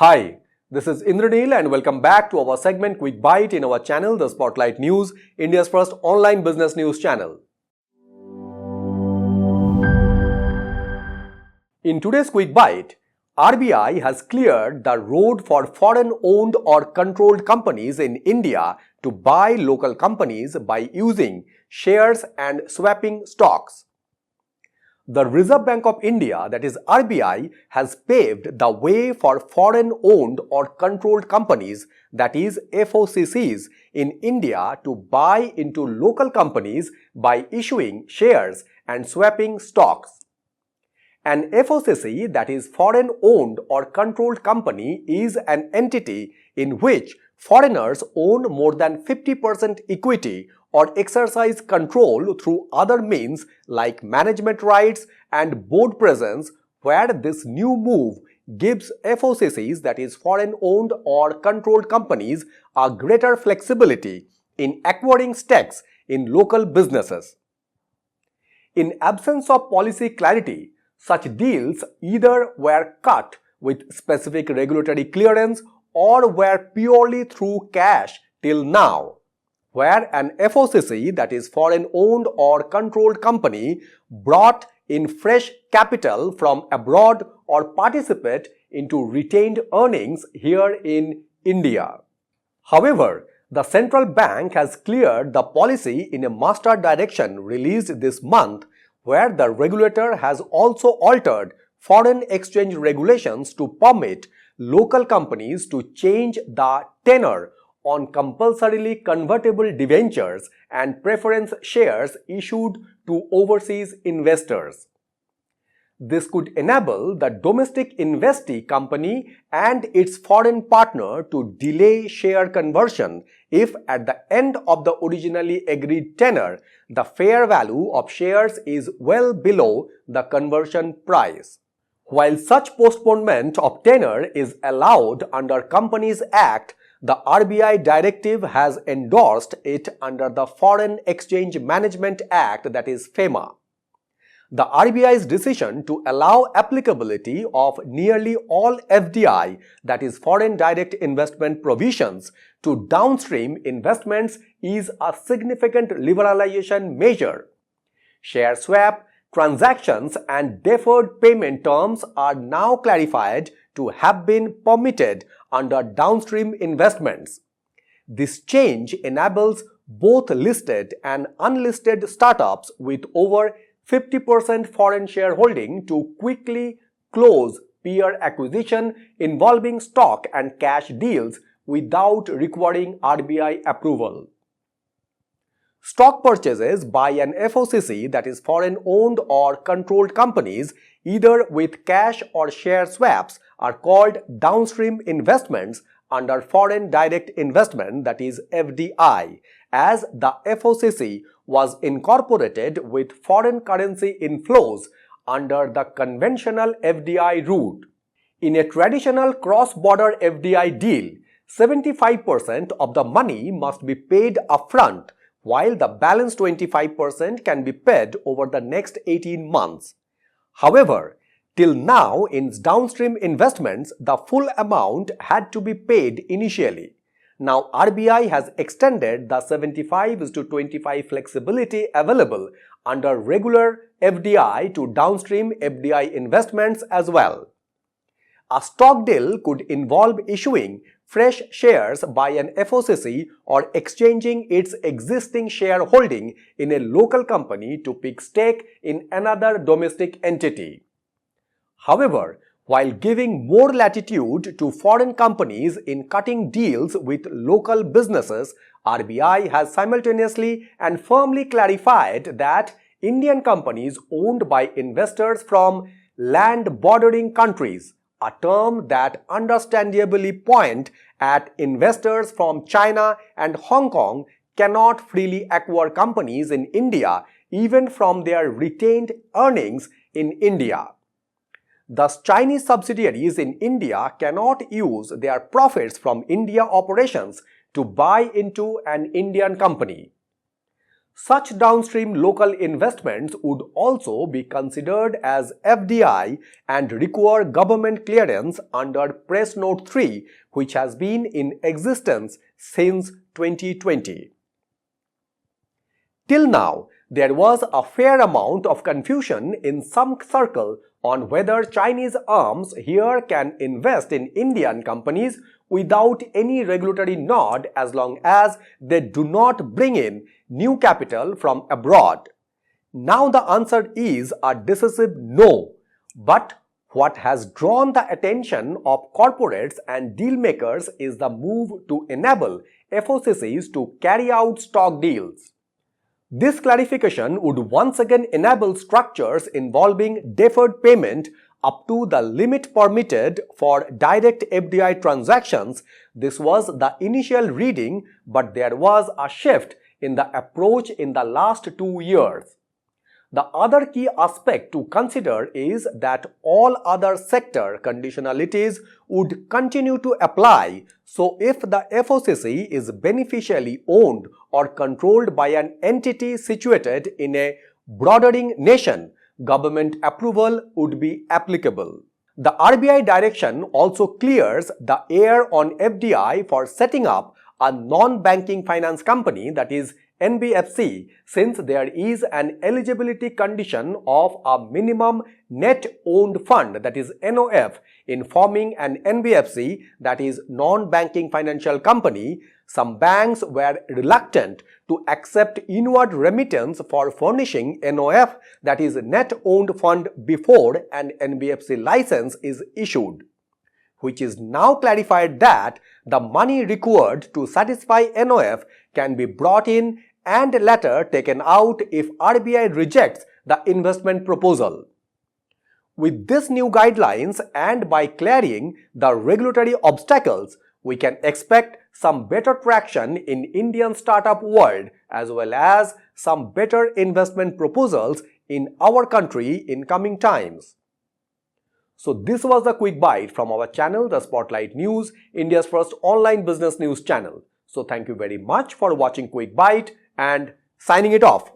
Hi, this is Indranil and welcome back to our segment Quick Bite in our channel, The Spotlight News, India's first online business news channel. In today's Quick Bite, RBI has cleared the road for foreign-owned or controlled companies in India to buy local companies by using shares and swapping stocks. The Reserve Bank of India, that is RBI, has paved the way for foreign-owned or controlled companies, that is FOCCs, in India to buy into local companies by issuing shares and swapping stocks. An FOCC, that is foreign-owned or controlled company, is an entity in which foreigners own more than 50% equity or exercise control through other means like management rights and board presence, where this new move gives FOCCs, that is foreign-owned or controlled companies, a greater flexibility in acquiring stakes in local businesses. In absence of policy clarity, such deals either were cut with specific regulatory clearance or were purely through cash till now, where an FOCC, that is foreign-owned or controlled company, brought in fresh capital from abroad or participate into retained earnings here in India. However, the central bank has cleared the policy in a master direction released this month, where the regulator has also altered foreign exchange regulations to permit local companies to change the tenor on compulsorily convertible debentures and preference shares issued to overseas investors. This could enable the domestic investee company and its foreign partner to delay share conversion if at the end of the originally agreed tenor, the fair value of shares is well below the conversion price. While such postponement of tenor is allowed under Companies Act, the RBI directive has endorsed it under the Foreign Exchange Management Act, that is FEMA. The RBI's decision to allow applicability of nearly all FDI, that is foreign direct investment provisions, to downstream investments is a significant liberalization measure. Share swap, transactions and deferred payment terms are now clarified to have been permitted under downstream investments. This change enables both listed and unlisted startups with over 50% foreign shareholding to quickly close peer acquisition involving stock and cash deals without requiring RBI approval. Stock purchases by an FOCC, that is foreign-owned or controlled companies, either with cash or share swaps, are called downstream investments under Foreign Direct Investment, that is FDI, as the FOCC was incorporated with foreign currency inflows under the conventional FDI route. In a traditional cross-border FDI deal, 75% of the money must be paid upfront, while the balance 25% can be paid over the next 18 months. However, till now in downstream investments, the full amount had to be paid initially. Now RBI has extended the 75:25 flexibility available under regular FDI to downstream FDI investments as well. A stock deal could involve issuing fresh shares by an FOCC or exchanging its existing shareholding in a local company to pick stake in another domestic entity. However, while giving more latitude to foreign companies in cutting deals with local businesses, RBI has simultaneously and firmly clarified that Indian companies owned by investors from land bordering countries, a term that understandably points at investors from China and Hong Kong, cannot freely acquire companies in India even from their retained earnings in India. Thus, Chinese subsidiaries in India cannot use their profits from India operations to buy into an Indian company. Such downstream local investments would also be considered as FDI and require government clearance under Press Note 3, which has been in existence since 2020. Till now, there was a fair amount of confusion in some circle on whether Chinese arms here can invest in Indian companies without any regulatory nod as long as they do not bring in new capital from abroad. Now the answer is a decisive no. But what has drawn the attention of corporates and deal makers is the move to enable FOCCs to carry out stock deals. This clarification would once again enable structures involving deferred payment up to the limit permitted for direct FDI transactions. This was the initial reading, but there was a shift in the approach in the last 2 years. The other key aspect to consider is that all other sector conditionalities would continue to apply. So if the FOCC is beneficially owned or controlled by an entity situated in a broadening nation, government approval would be applicable. The RBI direction also clears the air on FDI for setting up a non-banking finance company, that is NBFC, since there is an eligibility condition of a minimum net owned fund, that is NOF, in forming an NBFC, that is non-banking financial company. Some banks were reluctant to accept inward remittance for furnishing NOF, that is net owned fund, before an NBFC license is issued, which is now clarified that the money required to satisfy NOF can be brought in and later taken out if RBI rejects the investment proposal. With these new guidelines and by clearing the regulatory obstacles, we can expect some better traction in Indian startup world as well as some better investment proposals in our country in coming times. So this was the quick bite from our channel, the Spotlight News, India's first online business news channel. So thank you very much for watching Quick Bite and signing it off.